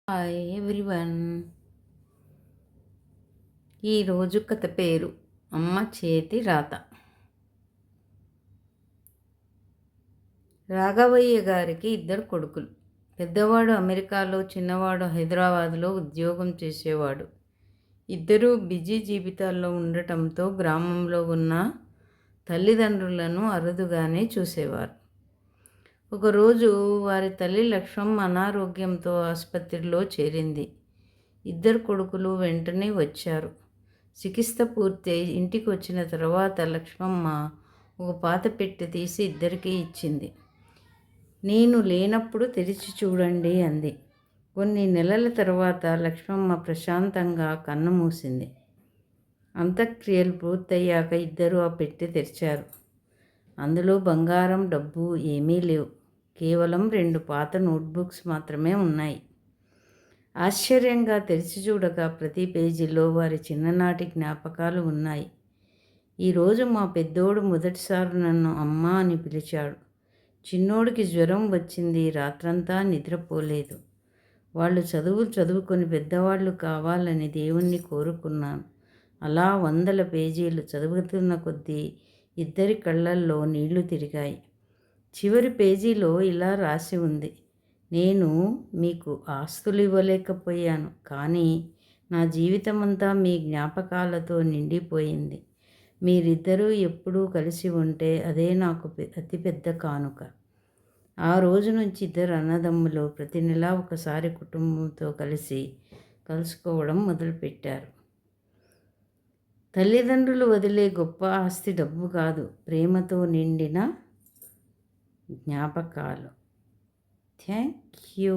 Hi everyone. ఈరోజు కథ పేరు అమ్మ చేతి రాత. రాఘవయ్య గారికి ఇద్దరు కొడుకులు. పెద్దవాడు అమెరికాలో, చిన్నవాడు హైదరాబాదులో ఉద్యోగం చేసేవాడు. ఇద్దరూ బిజీ జీవితాల్లో ఉండటంతో గ్రామంలో ఉన్న తల్లిదండ్రులను అరుదుగానే చూసేవారు. ఒకరోజు వారి తల్లి లక్ష్మమ్మ అనారోగ్యంతో ఆసుపత్రిలో చేరింది. ఇద్దరు కొడుకులు వెంటనే వచ్చారు. చికిత్స పూర్తయి ఇంటికి వచ్చిన తర్వాత లక్ష్మమ్మ ఒక పాత పెట్టె తీసి ఇద్దరికీ ఇచ్చింది. నేను లేనప్పుడు తెరిచి చూడండి అంది. కొన్ని నెలల తర్వాత లక్ష్మమ్మ ప్రశాంతంగా కన్ను మూసింది. అంత్యక్రియలు పూర్తయ్యాక ఇద్దరు ఆ పెట్టె తెరిచారు. అందులో బంగారం, డబ్బు ఏమీ లేవు. కేవలం 2 పాత నోట్బుక్స్ మాత్రమే ఉన్నాయి. ఆశ్చర్యంగా తెరిచి చూడగా ప్రతి పేజీలో వారి చిన్ననాటి జ్ఞాపకాలు ఉన్నాయి. ఈరోజు మా పెద్దోడు మొదటిసారి నన్ను అమ్మ అని పిలిచాడు. చిన్నోడికి జ్వరం వచ్చింది, రాత్రంతా నిద్రపోలేదు. వాళ్ళు చదువుకొని పెద్దవాళ్ళు కావాలని దేవుణ్ణి కోరుకున్నాను. అలా 100 పేజీలు చదువుతున్న కొద్దీ ఇద్దరి కళ్ళల్లో నీళ్లు తిరిగాయి. చివరి పేజీలో ఇలా రాసి ఉంది: నేను మీకు ఆస్తులు ఇవ్వలేకపోయాను, కానీ నా జీవితమంతా మీ జ్ఞాపకాలతో నిండిపోయింది. మీరిద్దరూ ఎప్పుడూ కలిసి ఉంటే అదే నాకు అతిపెద్ద కానుక. ఆ రోజు నుంచి ఇద్దరు అన్నదమ్ములు ప్రతి నెలా ఒకసారి కుటుంబంతో కలుసుకోవడం మొదలుపెట్టారు. తల్లిదండ్రులు వదిలే గొప్ప ఆస్తి డబ్బు కాదు, ప్రేమతో నిండిన జ్ఞాపకాలు. Thank you.